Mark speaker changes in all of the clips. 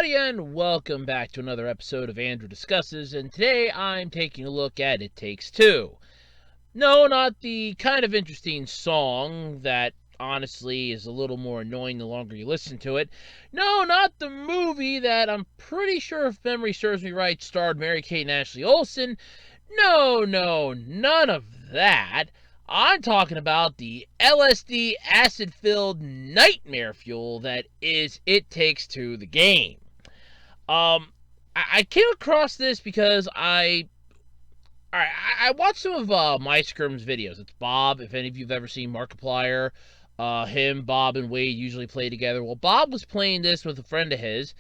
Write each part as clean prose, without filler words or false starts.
Speaker 1: everybody, and welcome back to another episode of Andrew Discusses, and today I'm taking a look at It Takes Two. No, not the kind of interesting song that honestly is a little more annoying the longer you listen to it. No, not the movie that I'm pretty sure, if memory serves me right, starred Mary-Kate and Ashley Olsen. No, none of that. I'm talking about the LSD acid-filled nightmare fuel that is It Takes Two, the game. I came across this because I watched some of MyScrim's videos. It's Bob, if any of you've ever seen Markiplier. Him, Bob, and Wade usually play together. Well, Bob was playing this with a friend of his,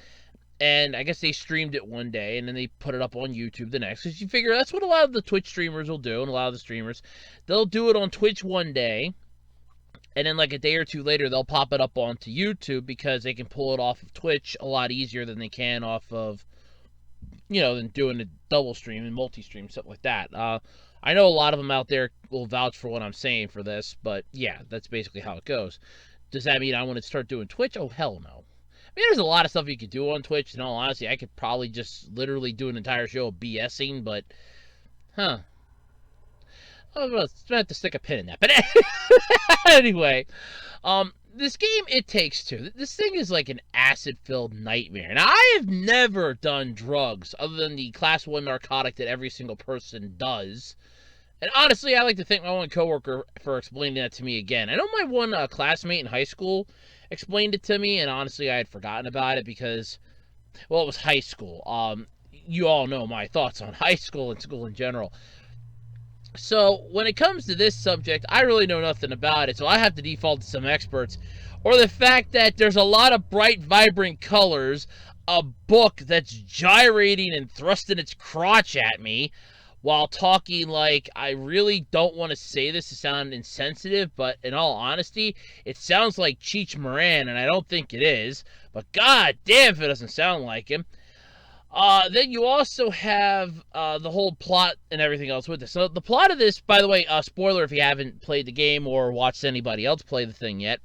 Speaker 1: and I guess they streamed it one day, and then they put it up on YouTube the next. Because you figure that's what a lot of the Twitch streamers will do, and a lot of the streamers, they'll do it on Twitch one day, and then like a day or two later, they'll pop it up onto YouTube because they can pull it off of Twitch a lot easier than they can off of, than doing a double stream and multi-stream, stuff like that. I know a lot of them out there will vouch for what I'm saying for this, but yeah, that's basically how it goes. Does that mean I want to start doing Twitch? Oh, hell no. I mean, there's a lot of stuff you could do on Twitch. In all honesty, I could probably just literally do an entire show of BSing, but, I'm going to have to stick a pin in that. But anyway, this game, It Takes Two, this thing is like an acid-filled nightmare. Now, I have never done drugs other than the class 1 narcotic that every single person does. And honestly, I like to thank my one coworker for explaining that to me again. I know my one classmate in high school explained it to me, and honestly, I had forgotten about it because, well, it was high school. You all know my thoughts on high school and school in general. So, when it comes to this subject, I really know nothing about it, so I have to default to some experts. Or the fact that there's a lot of bright, vibrant colors, a book that's gyrating and thrusting its crotch at me, while talking like, I really don't want to say this to sound insensitive, but in all honesty, it sounds like Cheech Marin, and I don't think it is, but god damn if it doesn't sound like him. Then you also have the whole plot and everything else with this. So the plot of this, by the way, spoiler if you haven't played the game or watched anybody else play the thing yet,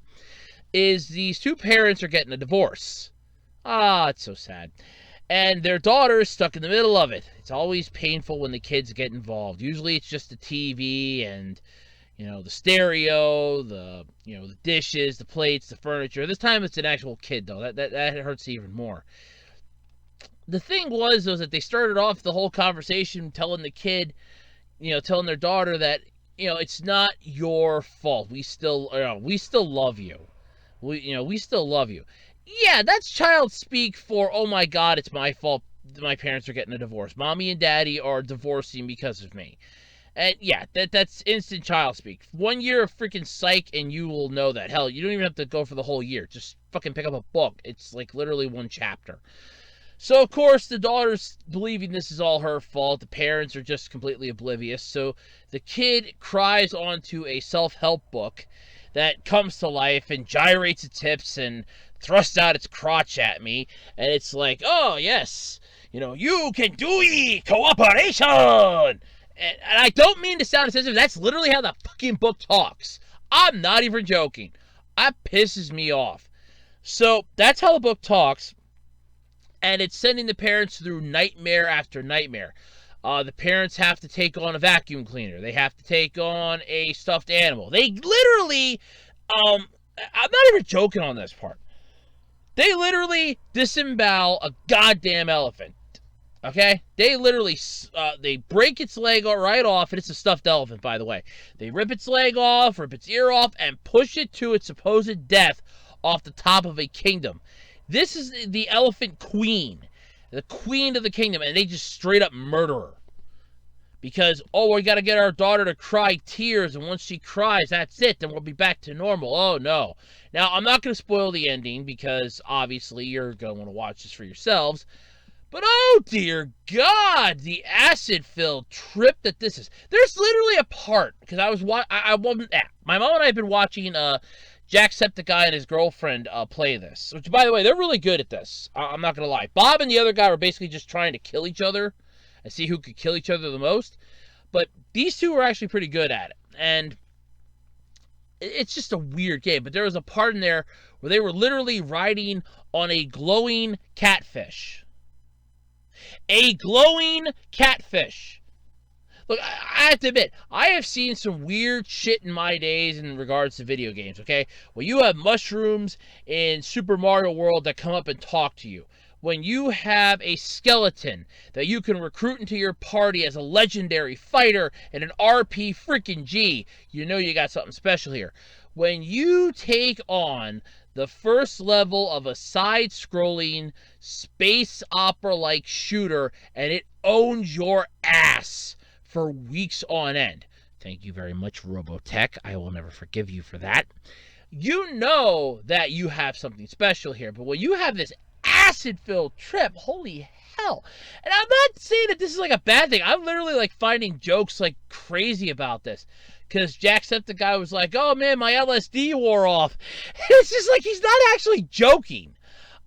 Speaker 1: is these two parents are getting a divorce. It's so sad. And their daughter is stuck in the middle of it. It's always painful when the kids get involved. Usually it's just the TV and, the stereo, the dishes, the plates, the furniture. This time it's an actual kid, though. That hurts even more. The thing was that they started off the whole conversation telling the kid, telling their daughter that, it's not your fault. We still love you. We still love you. Yeah, that's child speak for, oh my god, it's my fault my parents are getting a divorce. Mommy and daddy are divorcing because of me. And yeah, that's instant child speak. 1 year of freaking psych and you will know that. Hell, you don't even have to go for the whole year. Just fucking pick up a book. It's like literally one chapter. So, of course, the daughter's believing this is all her fault. The parents are just completely oblivious. So the kid cries onto a self-help book that comes to life and gyrates its hips and thrusts out its crotch at me, and it's like, oh, yes, you can do it, cooperation! And I don't mean to sound insensitive, that's literally how the fucking book talks. I'm not even joking. That pisses me off. So, that's how the book talks, and it's sending the parents through nightmare after nightmare. The parents have to take on a vacuum cleaner. They have to take on a stuffed animal. They literally, I'm not even joking on this part. They literally disembowel a goddamn elephant, okay? They literally, they break its leg right off, and it's a stuffed elephant, by the way. They rip its leg off, rip its ear off, and push it to its supposed death off the top of a kingdom. This is the elephant queen, the queen of the kingdom, and they just straight up murder her. Because, we got to get our daughter to cry tears, and once she cries, that's it, then we'll be back to normal. Oh, no. Now, I'm not going to spoil the ending, because, obviously, you're going to want to watch this for yourselves. But, oh, dear God, the acid-filled trip that this is. There's literally a part, because I was my mom and I have been watching, Jacksepticeye and his girlfriend, play this. Which, by the way, they're really good at this. I'm not going to lie. Bob and the other guy were basically just trying to kill each other and see who could kill each other the most. But these two were actually pretty good at it. And It's just a weird game. But there was a part in there where they were literally riding on a glowing catfish. A glowing catfish. Look, I have to admit, I have seen some weird shit in my days in regards to video games, okay? Well, you have mushrooms in Super Mario World that come up and talk to you. When you have a skeleton that you can recruit into your party as a legendary fighter in an RP freaking G, you know you got something special here. When you take on the first level of a side-scrolling space opera-like shooter and it owns your ass for weeks on end. Thank you very much, Robotech. I will never forgive you for that. You know that you have something special here, but when you have this acid-filled trip, holy hell. And I'm not saying that this is like a bad thing. I'm literally like finding jokes like crazy about this. Because Jacksepticeye was like, oh man, my LSD wore off. It's just like he's not actually joking.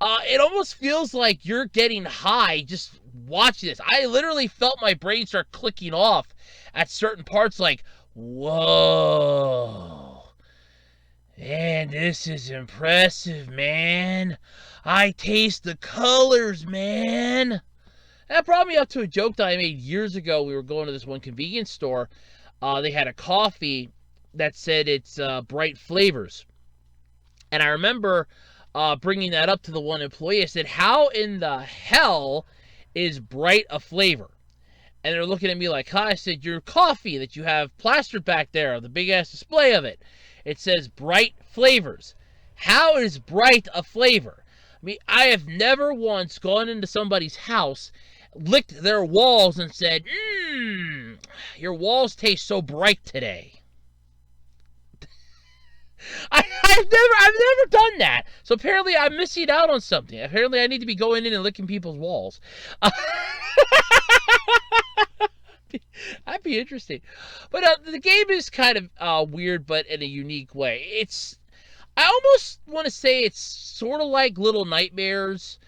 Speaker 1: It almost feels like you're getting high just watching this. I literally felt my brain start clicking off at certain parts like, whoa. Man, this is impressive, man. I taste the colors, man. That brought me up to a joke that I made years ago. We were going to this one convenience store. They had a coffee that said it's bright flavors. And I remember bringing that up to the one employee. I said, how in the hell is bright a flavor? And they're looking at me like, hi. I said, your coffee that you have plastered back there, the big-ass display of it, it says bright flavors. How is bright a flavor? I mean, I have never once gone into somebody's house, licked their walls, and said, your walls taste so bright today. I've never done that. So apparently I'm missing out on something. Apparently I need to be going in and licking people's walls. That'd be interesting. But the game is kind of weird, but in a unique way. I almost want to say it's sort of like Little Nightmares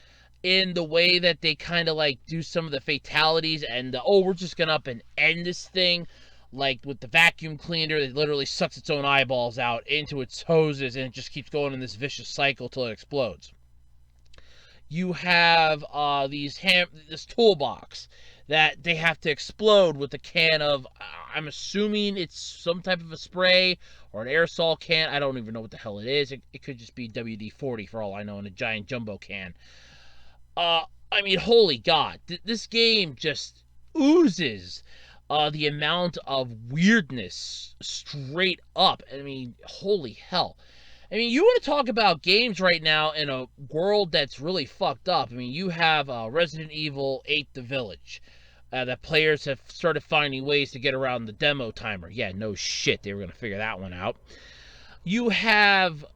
Speaker 1: in the way that they kind of like do some of the fatalities and we're just gonna up and end this thing. Like with the vacuum cleaner, it literally sucks its own eyeballs out into its hoses and it just keeps going in this vicious cycle till it explodes. You have this toolbox that they have to explode with a can of, I'm assuming it's some type of a spray or an aerosol can. I don't even know what the hell it is. It could just be WD-40 for all I know in a giant jumbo can. I mean, holy God. This game just oozes the amount of weirdness straight up. I mean, holy hell. I mean, you want to talk about games right now in a world that's really fucked up. I mean, you have Resident Evil 8 The Village. That players have started finding ways to get around the demo timer. Yeah, no shit, they were going to figure that one out. You have,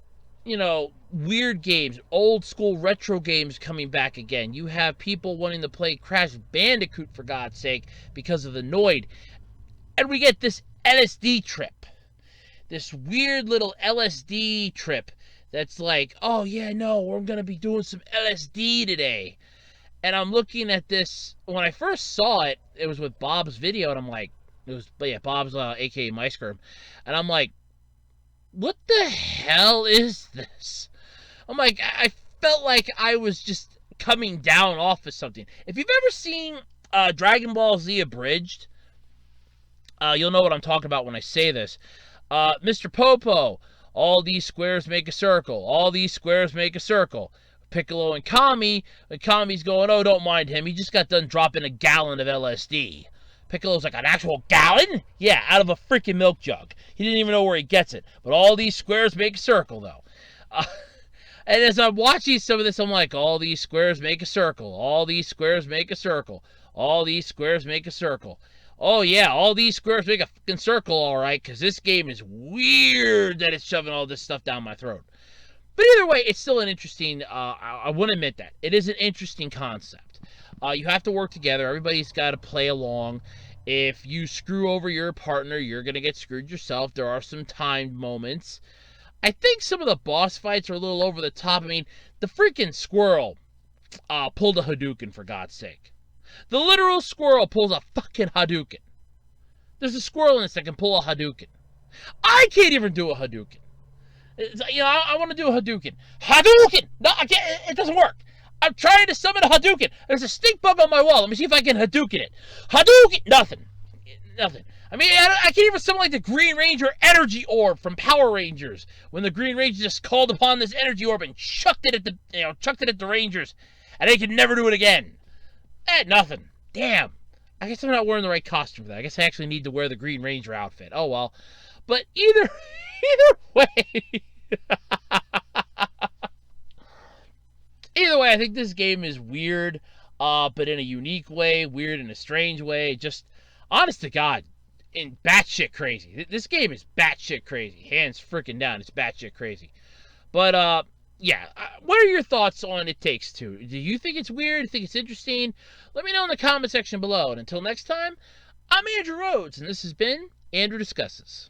Speaker 1: weird games, old school retro games coming back again. You have people wanting to play Crash Bandicoot, for God's sake, because of the Noid. And we get this LSD trip. This weird little LSD trip that's like, oh yeah, no, we're going to be doing some LSD today. And I'm looking at this, when I first saw it, it was with Bob's video, and I'm like, Bob's, aka MyScrum, and I'm like, what the hell is this? I'm like, I felt like I was just coming down off of something. If you've ever seen Dragon Ball Z Abridged, you'll know what I'm talking about when I say this. Mr. Popo, all these squares make a circle. All these squares make a circle. Piccolo and Kami Kami's going, oh, don't mind him. He just got done dropping a gallon of LSD. Piccolo's like, an actual gallon? Yeah, out of a freaking milk jug. He didn't even know where he gets it. But all these squares make a circle, though. And as I'm watching some of this, I'm like, all these squares make a circle. All these squares make a circle. All these squares make a circle. Oh, yeah, all these squares make a fucking circle, all right, because this game is weird that it's shoving all this stuff down my throat. But either way, it's still an interesting, I wouldn't admit that. It is an interesting concept. You have to work together. Everybody's got to play along. If you screw over your partner, you're going to get screwed yourself. There are some timed moments. I think some of the boss fights are a little over the top. I mean, the freaking squirrel pulled a Hadouken, for God's sake. The literal squirrel pulls a fucking Hadouken. There's a squirrel in this that can pull a Hadouken. I can't even do a Hadouken. You know, I want to do a Hadouken. Hadouken! No, I can't. It doesn't work. I'm trying to summon a Hadouken. There's a stink bug on my wall. Let me see if I can Hadouken it. Hadouken! Nothing. Nothing. I mean, I can't even summon like the Green Ranger energy orb from Power Rangers, when the Green Ranger just called upon this energy orb and chucked it at the Rangers, and they could never do it again. Nothing. Damn. I guess I'm not wearing the right costume for that. I guess I actually need to wear the Green Ranger outfit. Oh well. But either way, either way, I think this game is weird, but in a unique way, weird in a strange way. Just honest to God, in batshit crazy. This game is batshit crazy. Hands freaking down, it's batshit crazy. But yeah, what are your thoughts on It Takes Two? Do you think it's weird? Do you think it's interesting? Let me know in the comment section below. And until next time, I'm Andrew Rhodes, and this has been Andrew Discusses.